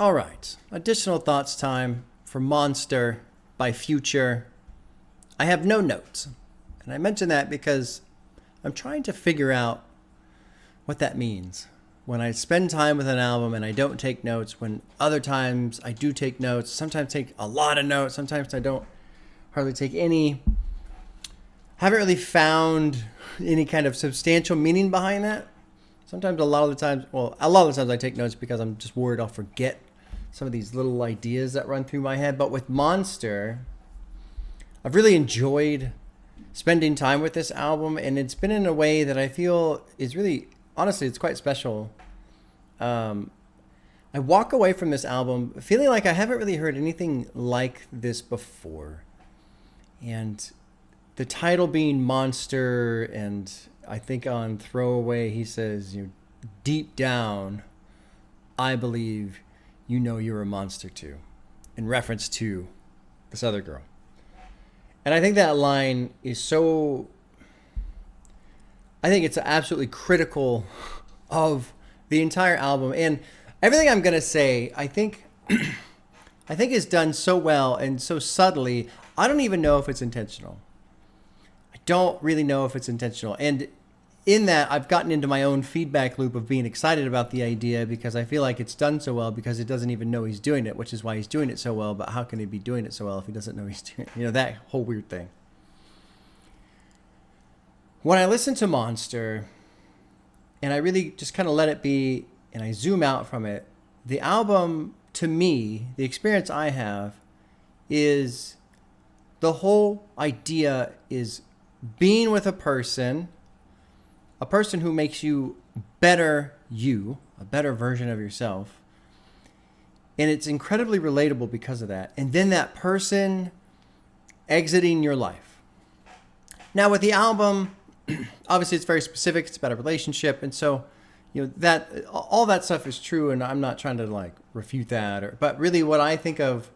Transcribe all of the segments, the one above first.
All right, additional thoughts time for Monster by Future. I have no notes. And I mention that because I'm trying to figure out what that means. When I spend time with an album and I don't take notes, when other times I do take notes, sometimes take a lot of notes, sometimes I don't hardly take any. Haven't really found any kind of substantial meaning behind that. Sometimes a lot of the times I take notes because I'm just worried I'll forget some of these little ideas that run through my head. But with Monster, I've really enjoyed spending time with this album, and it's been in a way that I feel is really, honestly, it's quite special. I walk away from this album feeling like I haven't really heard anything like this before. And the title being Monster, and I think on Throwaway he says, deep down, I believe you know you're a monster too, in reference to this other girl. And I think that line is so, I think it's absolutely critical of the entire album. And everything I'm going to say, I think is done so well and so subtly, I don't even know if it's intentional. I don't really know if it's intentional. And in that, I've gotten into my own feedback loop of being excited about the idea because I feel like it's done so well because it doesn't even know he's doing it, which is why he's doing it so well. But how can he be doing it so well if he doesn't know he's doing it? That whole weird thing. When I listen to Monster, and I really just kind of let it be, and I zoom out from it, the album, to me, the experience I have is the whole idea is being with a person who makes you, a better version of yourself. And it's incredibly relatable because of that. And then that person exiting your life. Now with the album, obviously it's very specific. It's about a relationship. And so, that all that stuff is true. And I'm not trying to refute that. But really what I think of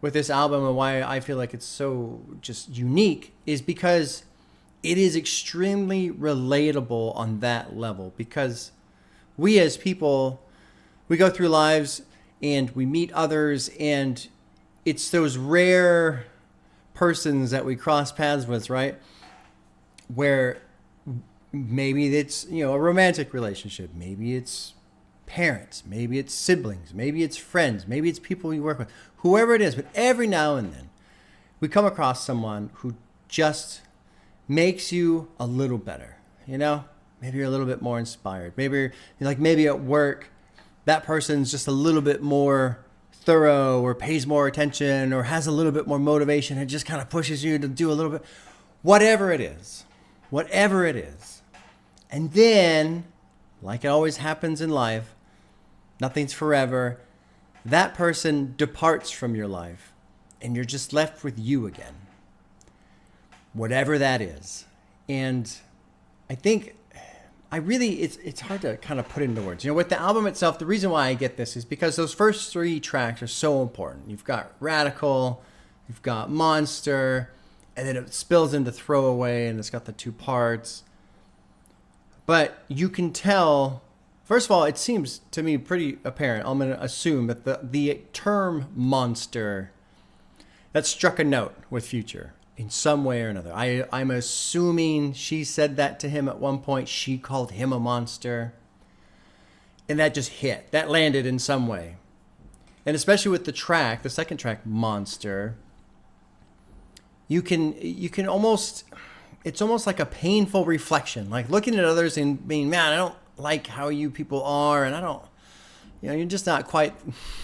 with this album and why I feel like it's so just unique is because it is extremely relatable on that level, because we as people, we go through lives and we meet others, and it's those rare persons that we cross paths with, right? Where maybe it's, a romantic relationship, maybe it's parents, maybe it's siblings, maybe it's friends, maybe it's people we work with, whoever it is. But every now and then we come across someone who just makes you a little better, maybe you're a little bit more inspired. Maybe at work, that person's just a little bit more thorough or pays more attention or has a little bit more motivation and just kind of pushes you to do a little bit, whatever it is. And then, like it always happens in life, nothing's forever. That person departs from your life and you're just left with you again. Whatever that is. And I think it's hard to kind of put into words. With the album itself, the reason why I get this is because those first 3 tracks are so important. You've got Radical, you've got Monster, and then it spills into Throwaway, and it's got the 2 parts. But you can tell, first of all, it seems to me pretty apparent. I'm going to assume that the term monster, that struck a note with Future in some way or another. I'm assuming she said that to him at one point. She called him a monster. And that just hit. That landed in some way. And especially with the second track, Monster, you can almost, it's almost like a painful reflection. Like looking at others and being, man, I don't like how you people are, and I don't, you're just not quite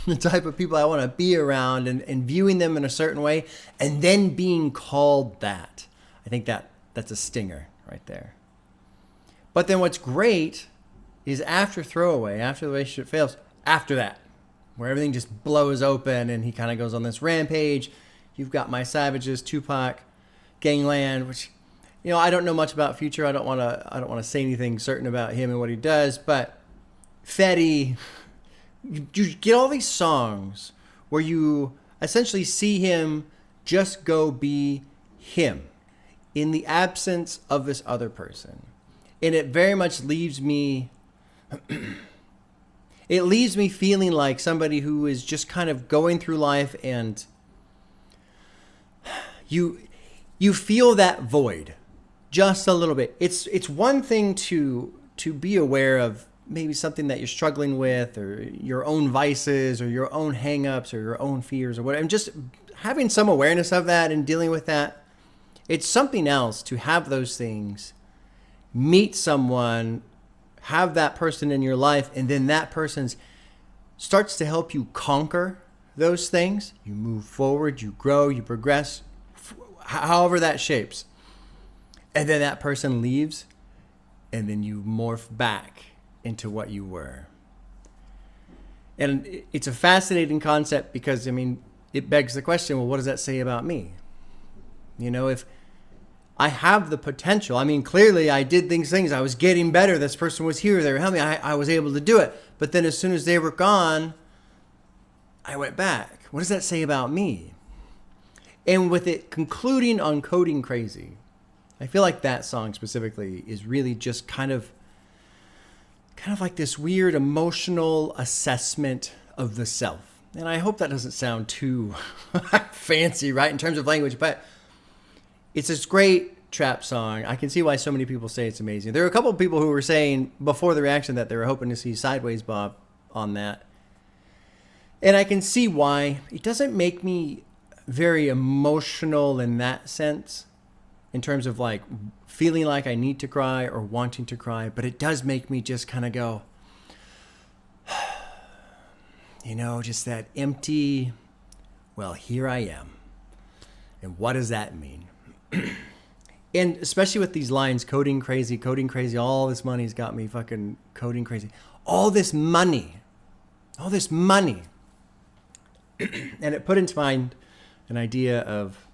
the type of people I want to be around, and viewing them in a certain way, and then being called that. I think that's a stinger right there. But then what's great is after Throwaway, after the relationship fails, after that, where everything just blows open and he kind of goes on this rampage, you've got My Savages, Tupac, Gangland, which, I don't know much about Future. I don't want to say anything certain about him and what he does, but Fetty, you get all these songs where you essentially see him just go be him in the absence of this other person. And it very much leaves me, it leaves me feeling like somebody who is just kind of going through life, and you feel that void just a little bit. It's one thing to be aware of maybe something that you're struggling with, or your own vices, or your own hangups, or your own fears, or whatever, and just having some awareness of that and dealing with that. It's something else to have those things, meet someone, have that person in your life, and then that person starts to help you conquer those things. You move forward, you grow, you progress, however that shapes. And then that person leaves, and then you morph back into what you were. And it's a fascinating concept because, I mean, it begs the question, well, what does that say about me? You know, if I have the potential, I mean, clearly I did things, I was getting better. This person was here, they were helping me, I was able to do it. But then as soon as they were gone, I went back. What does that say about me? And with it concluding on Coding Crazy, I feel like that song specifically is really just kind of like this weird emotional assessment of the self. And I hope that doesn't sound too fancy, right, in terms of language, but it's this great trap song. I can see why so many people say it's amazing. There are a couple of people who were saying before the reaction that they were hoping to see Sideways Bob on that. And I can see why. It doesn't make me very emotional in that sense, in terms of like feeling like I need to cry or wanting to cry, but it does make me just kind of go, you know, just that empty, well, here I am. And what does that mean? And especially with these lines, coding crazy, all this money's got me fucking coding crazy. All this money. And it put into mind an idea of,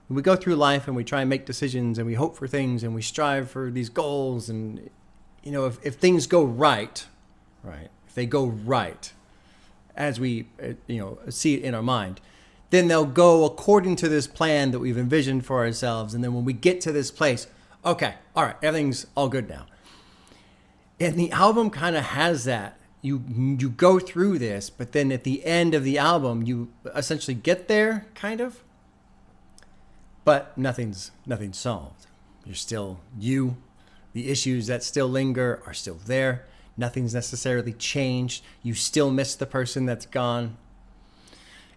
when we go through life and we try and make decisions and we hope for things and we strive for these goals, and, you know, if things go right, if they go right, as we, you know, see it in our mind, then they'll go according to this plan that we've envisioned for ourselves. And then when we get to this place, okay, all right, everything's all good now. And the album kind of has that. You go through this, but then at the end of the album, you essentially get there, kind of. But nothing's solved. You're still you. The issues that still linger are still there. Nothing's necessarily changed. You still miss the person that's gone.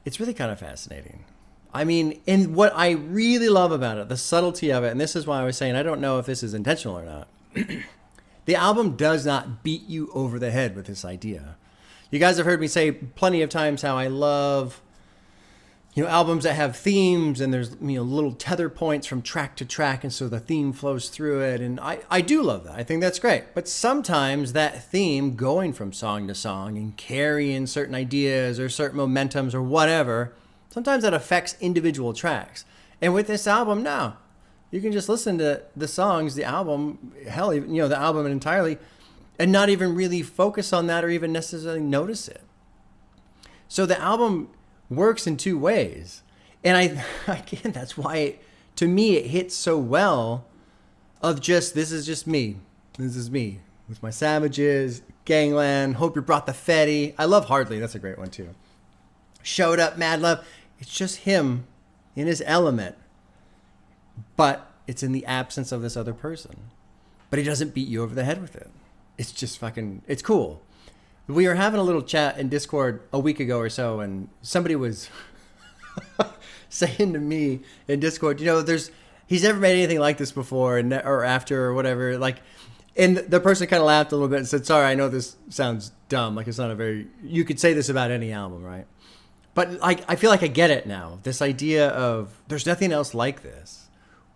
It's really kind of fascinating. I mean, and what I really love about it, the subtlety of it, and this is why I was saying I don't know if this is intentional or not. The album does not beat you over the head with this idea. You guys have heard me say plenty of times how I love, you know, albums that have themes and there's, you know, little tether points from track to track, and so the theme flows through it. And I do love that. I think that's great. But sometimes that theme going from song to song and carrying certain ideas or certain momentums or whatever, sometimes that affects individual tracks. And with this album, no. You can just listen to the songs, the album, hell, even, you know, the album entirely, and not even really focus on that or even necessarily notice it. So the album works in two ways. And again, that's why to me it hits so well of just, this is just me. This is me with my Savages, Gangland, Hope You Brought the Fetty. I love Hardly. That's a great one too. Showed Up, Mad Love. It's just him in his element. But it's in the absence of this other person. But he doesn't beat you over the head with it. It's just fucking, it's cool. We were having a little chat in Discord a week ago or so, and somebody was saying to me in Discord, you know, he's never made anything like this before or after or whatever. Like, and the person kind of laughed a little bit and said, sorry, I know this sounds dumb. Like, it's not you could say this about any album, right? But like, I feel like I get it now. This idea of there's nothing else like this.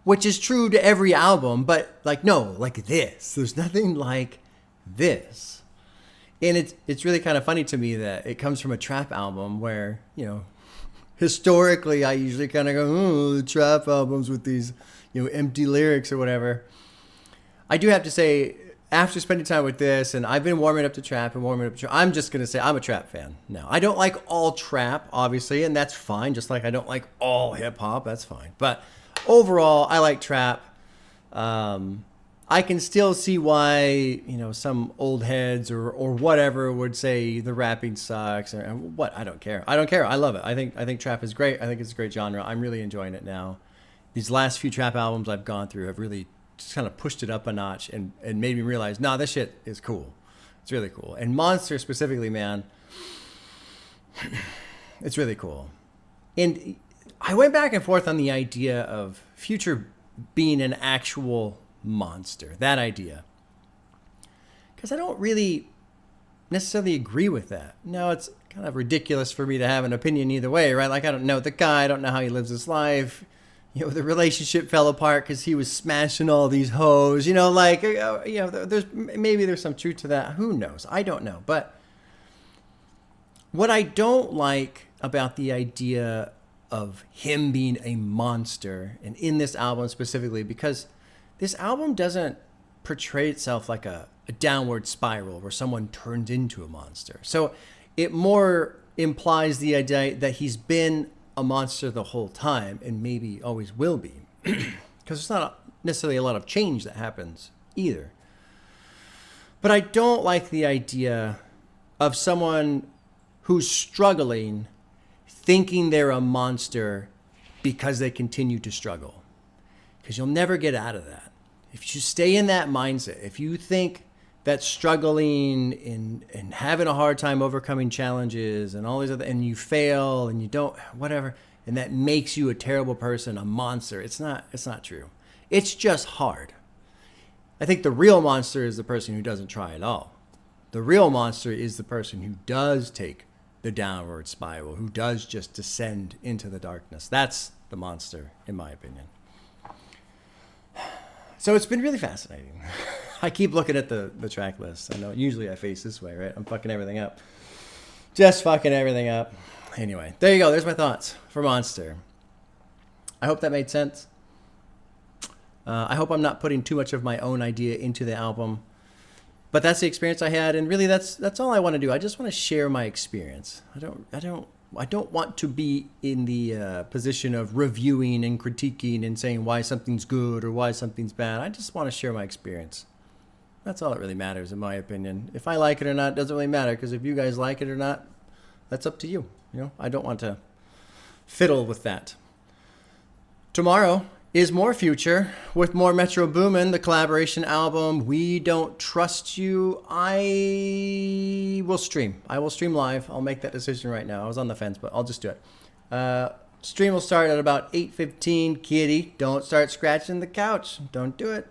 Which is true to every album, but like, no, like this. There's nothing like this. And it's really kind of funny to me that it comes from a trap album where, you know, historically I usually kind of go, oh, the trap albums with these, you know, empty lyrics or whatever. I do have to say, after spending time with this, and I've been warming up to trap, I'm just going to say I'm a trap fan now. I don't like all trap, obviously, and that's fine. Just like I don't like all hip hop, that's fine. But overall, I like trap. I can still see why, you know, some old heads or whatever would say the rapping sucks or what. I don't care. I don't care. I love it. I think trap is great. I think it's a great genre. I'm really enjoying it now. These last few trap albums I've gone through have really just kind of pushed it up a notch and made me realize, nah, this shit is cool. It's really cool. And Monster specifically, man, it's really cool. And I went back and forth on the idea of Future being an actual monster, that idea, because I don't really necessarily agree with that. No, it's kind of ridiculous for me to have an opinion either way, right? Like, I don't know the guy, I don't know how he lives his life. You know, the relationship fell apart because he was smashing all these hoes. You know, like, you know, there's some truth to that. Who knows? I don't know. But what I don't like about the idea of him being a monster, and in this album specifically, because this album doesn't portray itself like a downward spiral where someone turns into a monster. So it more implies the idea that he's been a monster the whole time and maybe always will be. Because there's not necessarily a lot of change that happens either. But I don't like the idea of someone who's struggling thinking they're a monster because they continue to struggle. Because you'll never get out of that. If you stay in that mindset, if you think that struggling and having a hard time overcoming challenges and all these other, and you fail and you don't, whatever, and that makes you a terrible person, a monster, it's not true. It's just hard. I think the real monster is the person who doesn't try at all. The real monster is the person who does take the downward spiral, who does just descend into the darkness. That's the monster, in my opinion. So it's been really fascinating. I keep looking at the track list. I know usually I face this way, right? I'm fucking everything up. Just fucking everything up. Anyway, there you go. There's my thoughts for Monster. I hope that made sense. I hope I'm not putting too much of my own idea into the album. But that's the experience I had, and really that's all I want to do. I just want to share my experience. I don't want to be in the position of reviewing and critiquing and saying why something's good or why something's bad. I just want to share my experience. That's all that really matters, in my opinion. If I like it or not, doesn't really matter, because if you guys like it or not, that's up to you. You know, I don't want to fiddle with that. Tomorrow is more Future with more Metro Boomin, the collaboration album We Don't Trust You. I will stream live. I'll make that decision right now. I was on the fence, but I'll just do it. Stream will start at about 8:15. Kitty, don't start scratching the couch. Don't do it.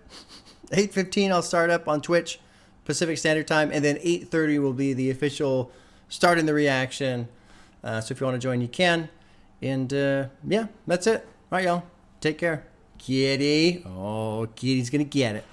8:15 I'll start up on Twitch, Pacific Standard Time, and then 8:30 will be the official starting the reaction. So if you want to join, you can. And yeah, that's it. All right, y'all. Take care. Kitty. Oh, Kitty's going to get it.